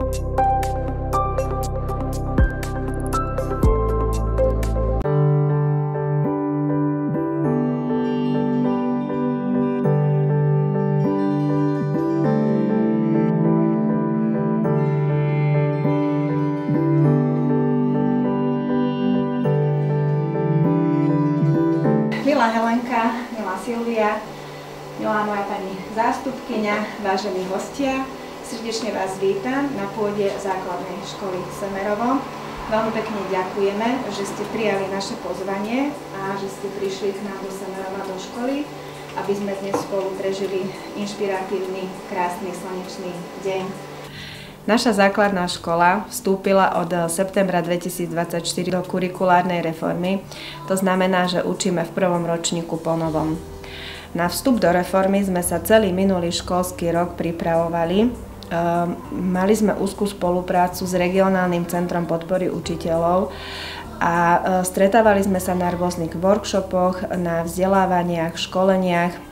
Milá Helenka, milá Silvia, milá moja pani zástupkyňa, vážení hostia, srdečne vás vítam na pôde základnej školy Semerovo. Veľmi pekne ďakujeme, že ste prijali naše pozvanie a že ste prišli k nám do Semerova do školy, aby sme dnes spolu prežili inšpiratívny, krásny, slnečný deň. Naša základná škola vstúpila od septembra 2024 do kurikulárnej reformy. To znamená, že učíme v prvom ročníku po novom. Na vstup do reformy sme sa celý minulý školský rok pripravovali. Mali sme úzkú spoluprácu s regionálnym centrom podpory učiteľov a stretávali sme sa na rôznych workshopoch, na vzdelávaniach, školeniach.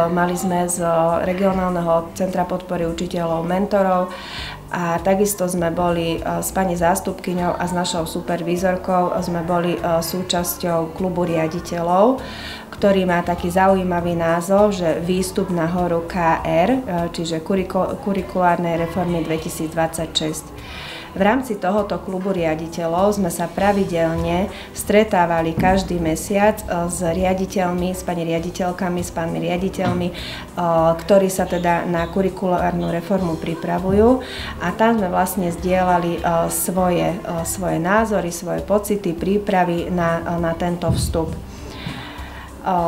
Mali sme z regionálneho centra podpory učiteľov mentorov a takisto sme boli s pani zástupkyňou a s našou supervízorkou sme boli súčasťou klubu riaditeľov, ktorý má taký zaujímavý názov, že Výstup na horu KR, čiže kurikulárnej reformy 2026. V rámci tohoto klubu riaditeľov sme sa pravidelne stretávali každý mesiac s riaditeľmi, s pani riaditeľkami, s pánmi riaditeľmi, ktorí sa teda na kurikulárnu reformu pripravujú a tam sme vlastne zdieľali svoje názory, svoje pocity, prípravy na tento vstup.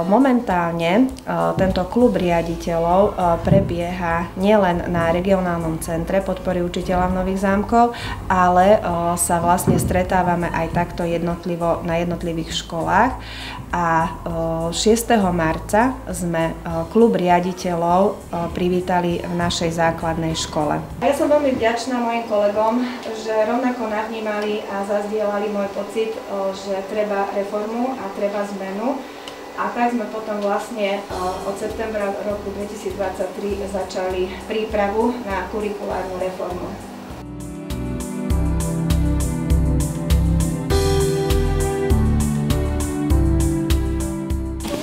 Momentálne tento klub riaditeľov prebieha nielen na regionálnom centre podpory učiteľa v Nových Zámkoch, ale sa vlastne stretávame aj takto jednotlivo na jednotlivých školách. A 6. marca sme klub riaditeľov privítali v našej základnej škole. Ja som veľmi vďačná mojim kolegom, že rovnako navnímali a zazdielali môj pocit, že treba reformu a treba zmenu. A tak sme potom vlastne od septembra roku 2023 začali prípravu na kurikulárnu reformu.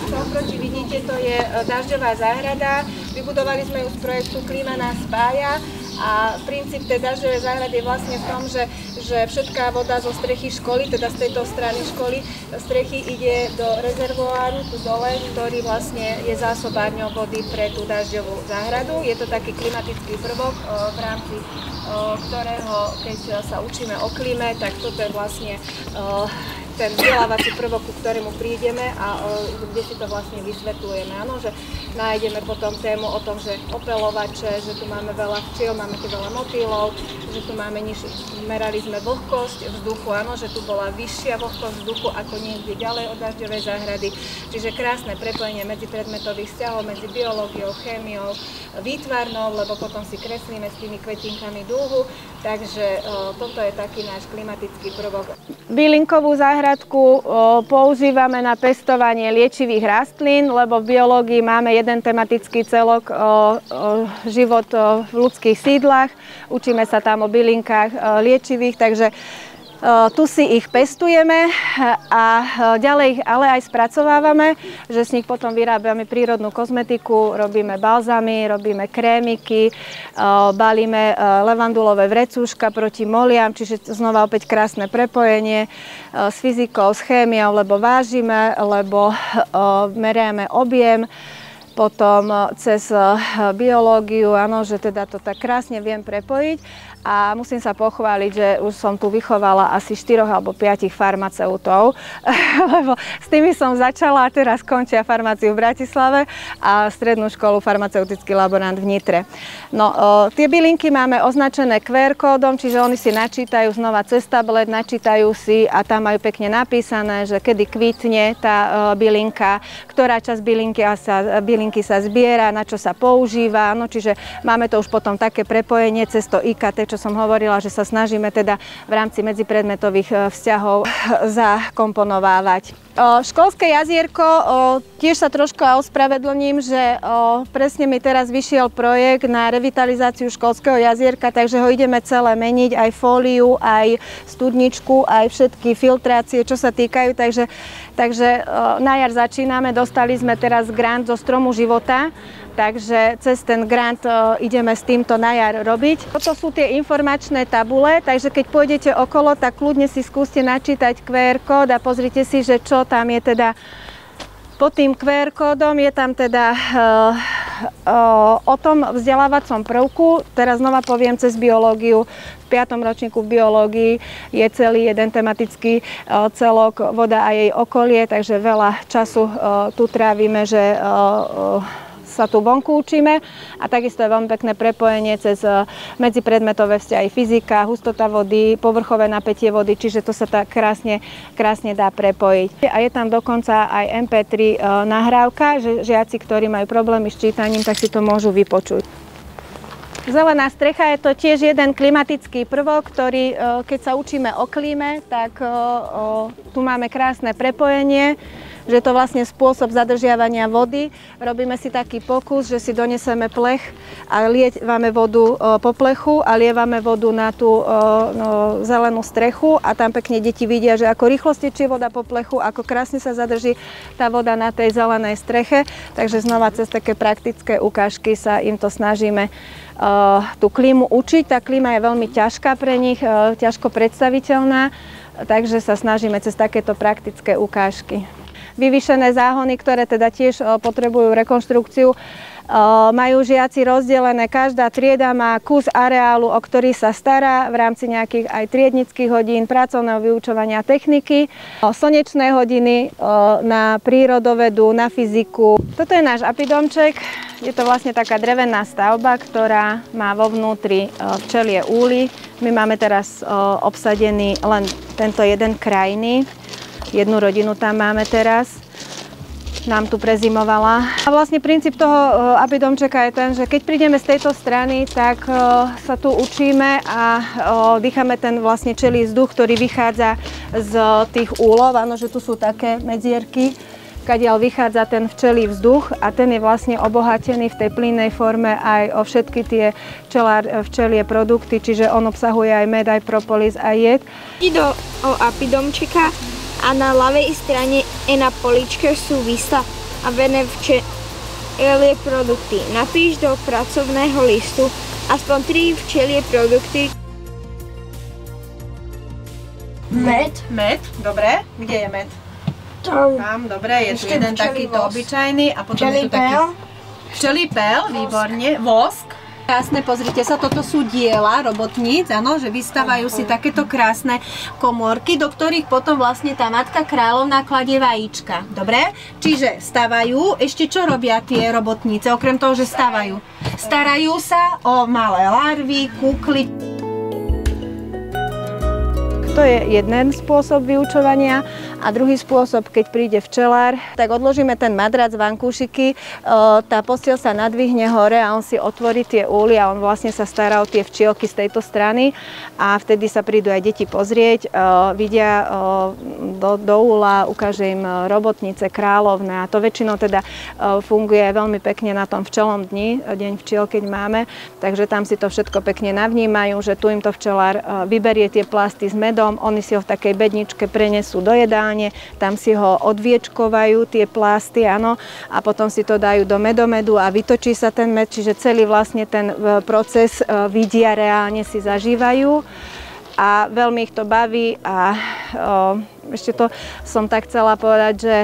Oproti vidíte, to je dažďová záhrada. Vybudovali sme ju z projektu Klíma nás spája. A princíp tej dažďovej záhrady je vlastne v tom, že všetká voda zo strechy školy, teda z tejto strany školy, strechy ide do rezervoáru tu dole, ktorý vlastne je zásobárňou vody pre tú dažďovú záhradu. Je to taký klimatický prvok, v rámci ktorého, keď sa učíme o klíme, tak toto je vlastne ten vzdelávací prvok, ku ktorému prídeme a kde si to vlastne vysvetľujeme. Áno, že nájdeme potom tému o tom, že opeľovače, že tu máme veľa včiel, máme tu veľa motýlov, že tu máme merali sme vlhkosť vzduchu, áno, že tu bola vyššia vlhkosť vzduchu ako niekde ďalej od dažďovej záhrady. Čiže krásne prepojenie medzi predmetových vzťahov, medzi biológiou, chémiou, výtvarnou, lebo potom si kreslíme s tými kvetinkami dúhu. Takže toto je taký náš klimatický prvok. Bylinkovú záhradku používame na pestovanie liečivých rastlín, lebo v biológii máme jeden tematický celok život v ľudských sídlach. Učíme sa tam o bylinkách liečivých, takže tu si ich pestujeme a ďalej ich ale aj spracovávame, že z nich potom vyrábame prírodnú kozmetiku, robíme balzamy, robíme krémiky, balíme levandulové vrecúška proti moliam, čiže znova opäť krásne prepojenie s fyzikou, s chémiou, lebo vážime, lebo meriame objem. Potom cez biológiu, áno, že teda to tak krásne viem prepojiť a musím sa pochváliť, že už som tu vychovala asi 4 alebo 5 farmaceutov, lebo s tými som začala a teraz končia farmáciu v Bratislave a strednú školu farmaceutický laborant v Nitre. No, tie bylinky máme označené QR kódom, čiže oni si načítajú znova cez tablet, načítajú si a tam majú pekne napísané, že kedy kvitne tá bylinka, ktorá časť bylinky sa zbiera, na čo sa používa, no čiže máme to už potom také prepojenie cez to IKT, čo som hovorila, že sa snažíme teda v rámci medzipredmetových vzťahov zakomponovávať. Školské jazierko, tiež sa trošku ospravedlním, že presne mi teraz vyšiel projekt na revitalizáciu školského jazierka, takže ho ideme celé meniť, aj fóliu, aj studničku, aj všetky filtrácie, čo sa týkajú, takže na jar začíname, dostali sme teraz grant zo Stromu života, takže cez ten grant ideme s týmto na jar robiť. Toto sú tie informačné tabule, takže keď pôjdete okolo, tak kľudne si skúste načítať QR kód a pozrite si, že čo tam je teda pod tým QR kódom. Je tam teda o tom vzdelávacom prvku. Teraz znova poviem cez biológiu. V 5. ročníku v biológii je celý jeden tematický celok voda a jej okolie, takže veľa času tu trávime, že sa tu vonku učíme a takisto je veľmi pekné prepojenie cez medzipredmetové vzťahy fyzika, hustota vody, povrchové napätie vody, čiže to sa tak krásne dá prepojiť. A je tam dokonca aj MP3 nahrávka, že žiaci, ktorí majú problémy s čítaním, tak si to môžu vypočuť. Zelená strecha je to tiež jeden klimatický prvok, ktorý, keď sa učíme o klíme, tak tu máme krásne prepojenie, že je to vlastne spôsob zadržiavania vody. Robíme si taký pokus, že si doneseme plech a lievame vodu po plechu a lievame vodu na tú zelenú strechu a tam pekne deti vidia, že ako rýchlo stečie voda po plechu, ako krásne sa zadrží tá voda na tej zelenej streche. Takže znova cez také praktické ukážky sa im to snažíme tú klímu učiť. Tá klíma je veľmi ťažká pre nich, ťažko predstaviteľná, takže sa snažíme cez takéto praktické ukážky. Vyvýšené záhony, ktoré teda tiež potrebujú rekonštrukciu. Majú žiaci rozdelené, každá trieda má kus areálu, o ktorý sa stará v rámci nejakých aj triednických hodín, pracovného vyučovania techniky, slnečné hodiny na prírodovedu, na fyziku. Toto je náš apidomček. Je to vlastne taká drevená stavba, ktorá má vo vnútri včelie úly. My máme teraz obsadený len tento jeden krajný. Jednu rodinu tam máme teraz, nám tu prezimovala. A vlastne princíp toho apidomčeka je ten, že keď prídeme z tejto strany, tak sa tu učíme a dýchame ten vlastne čelý vzduch, ktorý vychádza z tých úlov. Áno, že tu sú také medzierky, kadiaľ vychádza ten včelí vzduch a ten je vlastne obohatený v tej plynnej forme aj o všetky tie včelie produkty, čiže on obsahuje aj med, aj propolis, aj jed. Ide o apidomčeka a na ľavej strane na poličke sú vystavené včelie produkty. Napíš do pracovného listu aspoň 3 včelie produkty. Med, dobre. Kde je med? Tam, dobre, je tu jeden takýto obyčajný a potom je tu taký včelí pel, výborne, vosk. Krásne, pozrite sa, toto sú diela robotníc, áno, že vystavajú si takéto krásne komórky, do ktorých potom vlastne tá matka kráľovná kladie vajíčka. Dobre? Čiže stavajú, ešte čo robia tie robotnice, okrem toho, že stavajú? Starajú sa o malé larvy, kukly. To je jeden spôsob vyučovania a druhý spôsob, keď príde včelár, tak odložíme ten madrac, vankúšiky, tá posteľ sa nadvihne hore a on si otvorí tie úly a on vlastne sa stará o tie včielky z tejto strany a vtedy sa prídu aj deti pozrieť, vidia do úla, ukáže im robotnice, kráľovné a to väčšinou teda funguje veľmi pekne na tom včelom dni, deň včiel, keď máme, takže tam si to všetko pekne navnímajú, že tu im to včelár vyberie tie plasty s medom, oni si ho v takej bedničke prenesú do jedálne, tam si ho odviečkovajú tie plasty, áno, a potom si to dajú do medomedu a vytočí sa ten med, čiže celý vlastne ten proces vidia reálne, si zažívajú a veľmi ich to baví a ešte to som tak chcela povedať, že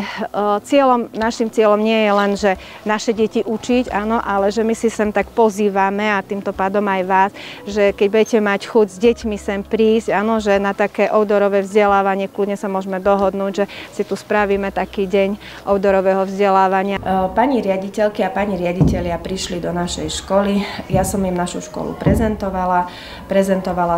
našim cieľom nie je len, že naše deti učiť, áno, ale že my si sem tak pozývame a týmto pádom aj vás, že keď budete mať chuť s deťmi sem prísť, áno, že na také outdoorové vzdelávanie kľudne sa môžeme dohodnúť, že si tu spravíme taký deň outdoorového vzdelávania. Pani riaditeľky a pani riaditelia prišli do našej školy, ja som im našu školu prezentovala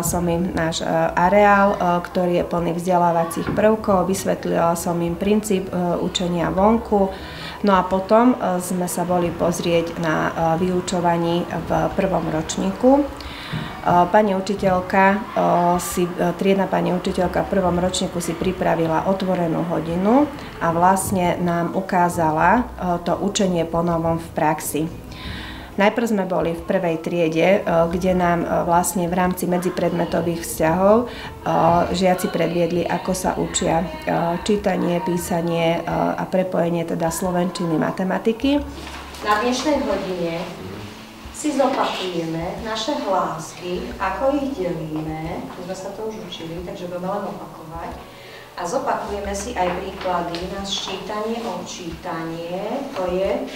som im náš areál, ktorý je plný vzdelávacích prvkov, vysvetlila som im princíp učenia vonku, no a potom sme sa boli pozrieť na vyučovaní v 1. ročníku. Pani učiteľka, triedna pani učiteľka v prvom ročníku si pripravila otvorenú hodinu a vlastne nám ukázala to učenie po novom v praxi. Najprv sme boli v prvej triede, kde nám vlastne v rámci medzipredmetových vzťahov žiaci predviedli, ako sa učia čítanie, písanie a prepojenie teda slovenčiny, matematiky. Na dnešnej hodine si zopakujeme naše hlásky, ako ich delíme, už sme sa to už učili, takže budeme len opakovať. A zopakujeme si aj príklady na sčítanie, odčítanie, to je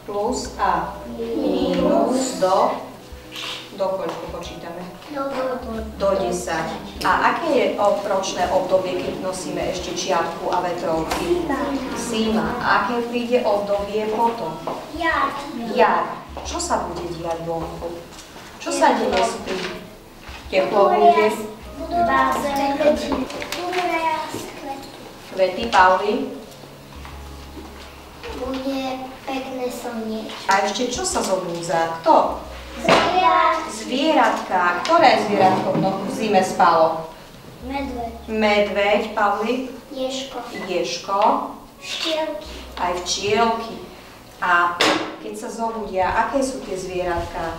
plus a mínus do koľko počítame? Do 10. A aké je ročné obdobie, keď nosíme ešte čiapku a vetrovky? Zima. A aké príde obdobie potom? Jar. Čo sa bude diať vonku? Čo sa deje pri teplo bude? Kvety, Pauli? Bude pekné slniečko. A ešte čo sa zobúdza? Kto? Zvieratka. Ktoré zvieratko v zime spalo? Medveď. Medveď, Pavli? Ježko. Ježko. Včielky. Aj včielky. A keď sa zobudia, aké sú tie zvieratka?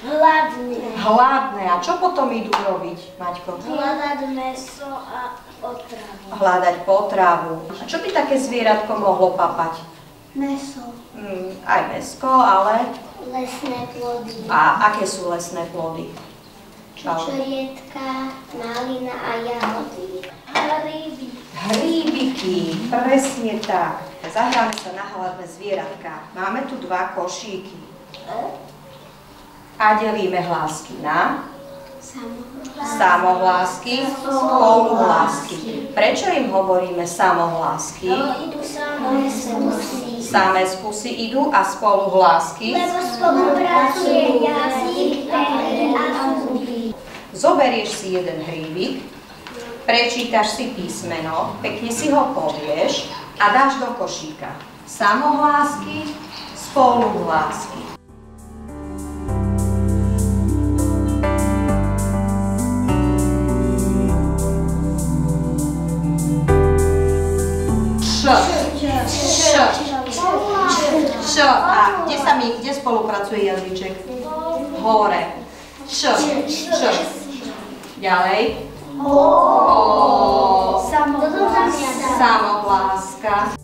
Hladné. A čo potom idú robiť, Maťko? Hľadať mäso a potravu. Hľadať potravu. A čo by také zvieratko mohlo papať? Mäso. Aj mäsko, ale... Lesné plody. A aké sú lesné plody? Čučorietka, malina a jahody. Hríbiky, presne tak. Zahráme sa na hladné zvieratka. Máme tu dva košíky. A delíme hlásky na samohlásky, spoluhlásky. Prečo im hovoríme samohlásky? Idú samé spusy. Samé spusy idú a spoluhlásky? Lebo spolupracuje jazyk, pery a zuby. Zoberieš si jeden hríbik, prečítaš si písmeno, pekne si ho povieš a dáš do košíka. Samohlásky, spoluhlásky. Š. A kde spolupracuje jazyček? Hore. Š. Ďalej. Samohláska.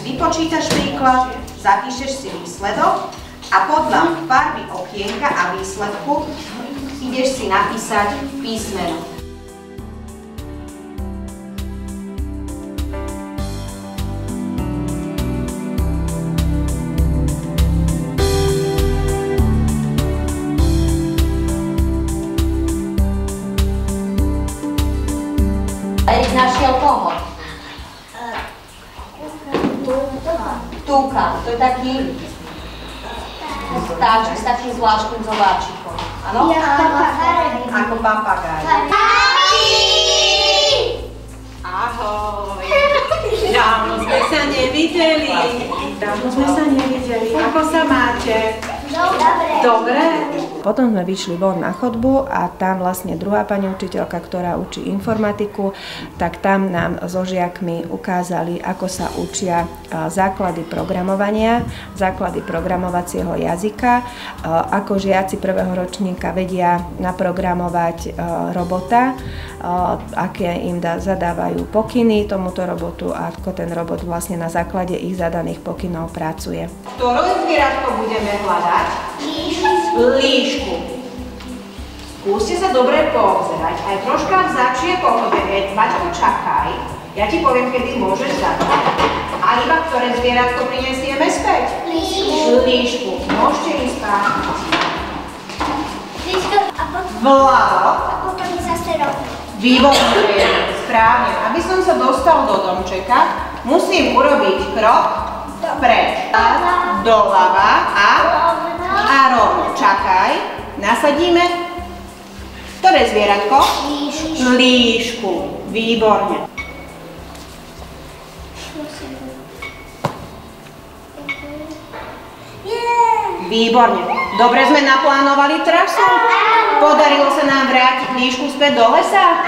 Vypočítaš príklad, zapíšeš si výsledok a podľa farby okienka a výsledku ideš si napísať písmeno. Našiel koho? Túka. To je taký vtáčik s takým zvláštnym zobáčikom. Áno? Ako papagáj. Ahoj. Dávno sme sa nevideli. Ako sa máte? Dobre. Potom sme vyšli von na chodbu a tam vlastne druhá pani učiteľka, ktorá učí informatiku, tak tam nám so žiakmi ukázali, ako sa učia základy programovania, základy programovacieho jazyka, ako žiaci prvého ročníka vedia naprogramovať robota, aké im zadávajú pokyny tomuto robotu a ako ten robot vlastne na základe ich zadaných pokynov pracuje. Ktoré zvieratko budeme hľadať? Líšku. Skúste sa dobre poobzerať, aj troška vzáčie pochodeť, Maťko, čakaj. Ja ti poviem, kedy môžeš začať. A iba ktoré zvieratko prinesieme späť? Líšku. Môžete ísť spáť. Vľavo. A potom zase rovno. Výborne, správne. Aby som sa dostal do domčeka, musím urobiť krok vpred, doľava a rovno. Čakaj, nasadíme. Ktoré zvieratko? Líšku. Výborne. Výborne. Dobre sme naplánovali trasu? Podarilo sa nám vrátiť knížku späť do lesa?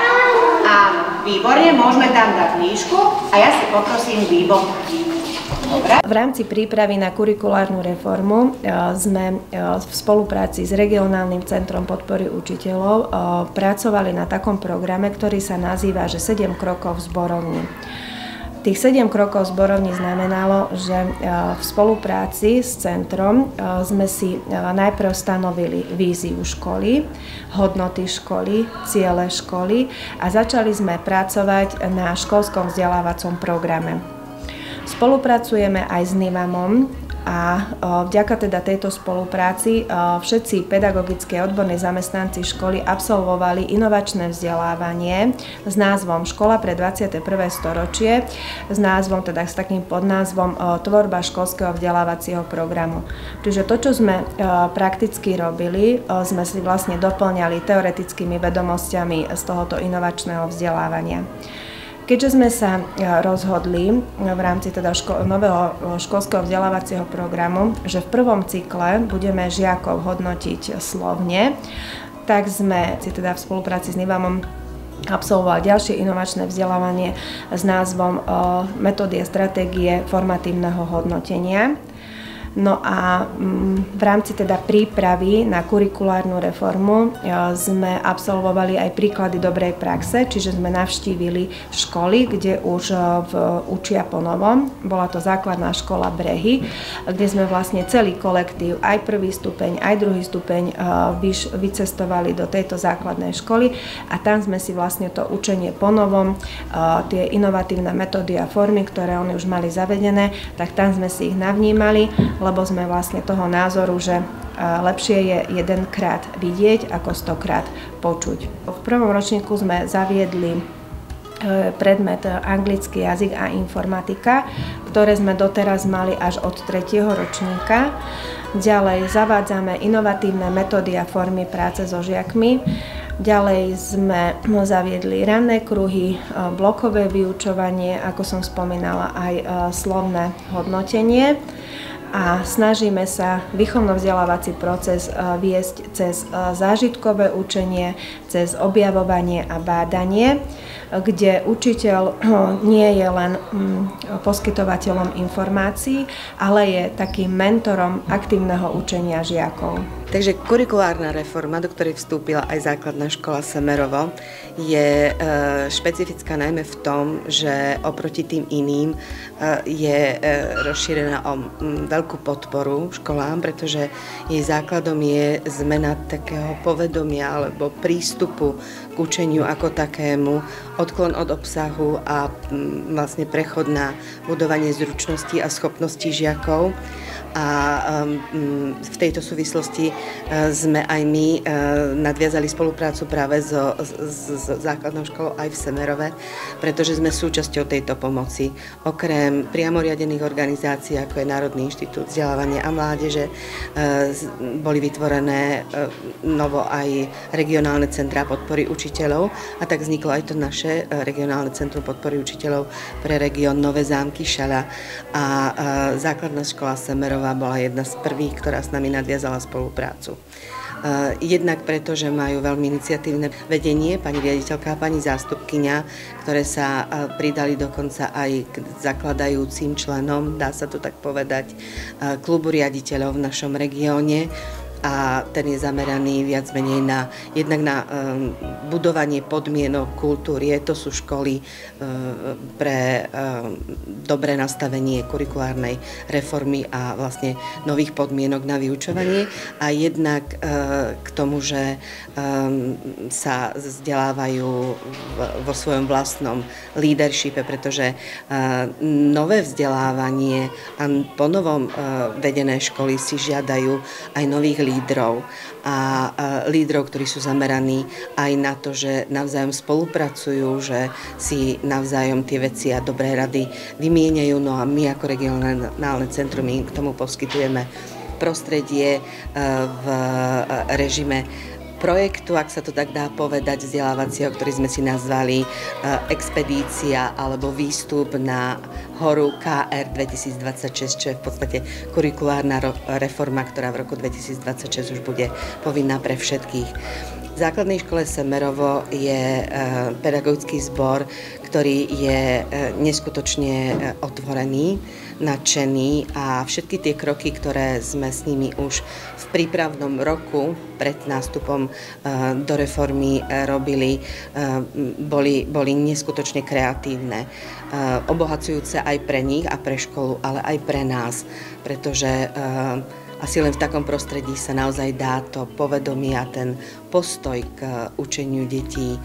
Áno, výborne, môžeme tam dať knížku a ja si poprosím výbor. V rámci prípravy na kurikulárnu reformu sme v spolupráci s Regionálnym centrom podpory učiteľov pracovali na takom programe, ktorý sa nazýva, že 7 krokov v zborovni. Tých 7 krokov zborovní znamenalo, že v spolupráci s centrom sme si najprv stanovili víziu školy, hodnoty školy, ciele školy a začali sme pracovať na školskom vzdelávacom programe. Spolupracujeme aj s NIVAMom a vďaka teda tejto spolupráci všetci pedagogické a odborní zamestnanci školy absolvovali inovačné vzdelávanie s názvom Škola pre 21. storočie, s názvom, teda s takým podnázvom Tvorba školského vzdelávacieho programu. Čiže to, čo sme prakticky robili, sme si vlastne doplňali teoretickými vedomosťami z tohoto inovačného vzdelávania. Keďže sme sa rozhodli v rámci teda nového školského vzdelávacieho programu, že v prvom cykle budeme žiakov hodnotiť slovne, tak sme si teda v spolupráci s NIVAMom absolvovali ďalšie inovačné vzdelávanie s názvom Metódy a stratégie formatívneho hodnotenia. No a v rámci teda prípravy na kurikulárnu reformu sme absolvovali aj príklady dobrej praxe, čiže sme navštívili školy, kde už učia po novom. Bola to základná škola Brehy, kde sme vlastne celý kolektív, aj prvý stupeň, aj druhý stupeň vycestovali do tejto základnej školy a tam sme si vlastne to učenie po novom, tie inovatívne metódy a formy, ktoré oni už mali zavedené, tak tam sme si ich navnímali, lebo sme vlastne toho názoru, že lepšie je jedenkrát vidieť, ako 100-krát počuť. V prvom ročníku sme zaviedli predmet anglický jazyk a informatika, ktoré sme doteraz mali až od 3. ročníka. Ďalej zavádzame inovatívne metódy a formy práce so žiakmi. Ďalej sme zaviedli ranné kruhy, blokové vyučovanie, ako som spomínala, aj slovné hodnotenie. A snažíme sa výchovno-vzdelávací proces viesť cez zážitkové učenie, cez objavovanie a bádanie, kde učiteľ nie je len poskytovateľom informácií, ale je takým mentorom aktívneho učenia žiakov. Takže kurikulárna reforma, do ktorej vstúpila aj základná škola Semerovo, je špecifická najmä v tom, že oproti tým iným je rozšírená o veľkú podporu školám, pretože jej základom je zmena takého povedomia alebo prístupu k učeniu ako takému, odklon od obsahu a vlastne prechod na budovanie zručností a schopností žiakov. A v tejto súvislosti sme aj my nadviazali spoluprácu práve s základnou školou aj v Semerove, pretože sme súčasťou tejto pomoci. Okrem priamo riadených organizácií, ako je Národný inštitút vzdelávania a mládeže, boli vytvorené novo aj regionálne centrá podpory učiteľov a tak vzniklo aj to naše regionálne centrum podpory učiteľov pre región Nové Zámky Šaľa a základná škola Semerova bola jedna z prvých, ktorá s nami nadviazala spoluprácu. Jednak preto, že majú veľmi iniciatívne vedenie, pani riaditeľka a pani zástupkyňa, ktoré sa pridali dokonca aj k zakladajúcim členom, dá sa to tak povedať, klubu riaditeľov v našom regióne. A ten je zameraný viac menej jednak na budovanie podmienok kultúry. To sú školy pre dobré nastavenie kurikulárnej reformy a vlastne nových podmienok na vyučovanie. A jednak k tomu, že sa vzdelávajú vo svojom vlastnom leadershipe, pretože nové vzdelávanie a ponovom vedené školy si žiadajú aj nových lídrov a lídrov, ktorí sú zameraní aj na to, že navzájom spolupracujú, že si navzájom tie veci a dobré rady vymieňajú. No a my ako regionálne centrum k tomu poskytujeme prostredie v režime projektu, ak sa to tak dá povedať, vzdelávacieho, ktorý sme si nazvali Expedícia alebo výstup na horu KR 2026, čo je v podstate kurikulárna reforma, ktorá v roku 2026 už bude povinná pre všetkých. V základnej škole Semerovo je pedagogický zbor, ktorý je neskutočne otvorený, nadšený a všetky tie kroky, ktoré sme s nimi už v prípravnom roku pred nástupom do reformy robili, boli neskutočne kreatívne, obohacujúce aj pre nich a pre školu, ale aj pre nás, pretože asi len v takom prostredí sa naozaj dá to povedomie a ten postoj k učeniu detí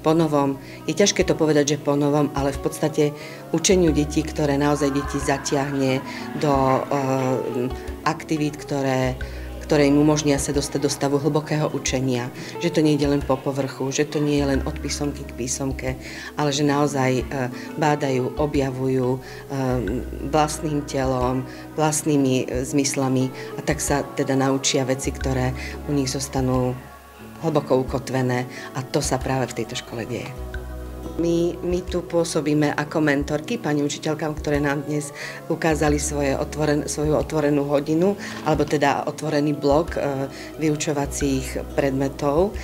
ponovom. Je ťažké to povedať, že ponovom, ale v podstate učeniu detí, ktoré naozaj deti zatiahne do aktivít, ktoré im umožnia sa dostať do stavu hlbokého učenia. Že to nie je len po povrchu, že to nie je len od písomky k písomke, ale že naozaj bádajú, objavujú vlastným telom, vlastnými zmyslami a tak sa teda naučia veci, ktoré u nich zostanú hlboko ukotvené a to sa práve v tejto škole deje. My tu pôsobíme ako mentorky pani učiteľkám, ktoré nám dnes ukázali svoju otvorenú hodinu, alebo teda otvorený blok vyučovacích predmetov.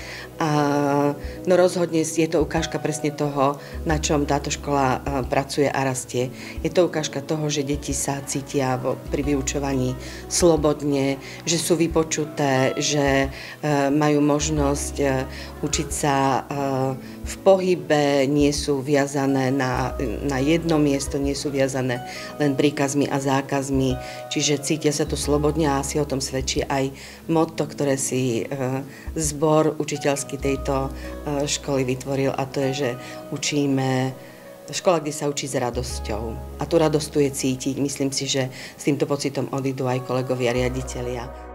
No rozhodne je to ukážka presne toho, na čom táto škola pracuje a rastie. Je to ukážka toho, že deti sa cítia pri vyučovaní slobodne, že sú vypočuté, že majú možnosť učiť sa v pohybe, nie sú viazané na jedno miesto, nie sú viazané len príkazmi a zákazmi, čiže cítia sa tu slobodne a asi o tom svedčí aj motto, ktoré si zbor učiteľský tejto školy vytvoril, a to je, že učíme škola, kde sa učí s radosťou. A tú radosť tu je cítiť. Myslím si, že s týmto pocitom odídu aj kolegovia riaditelia.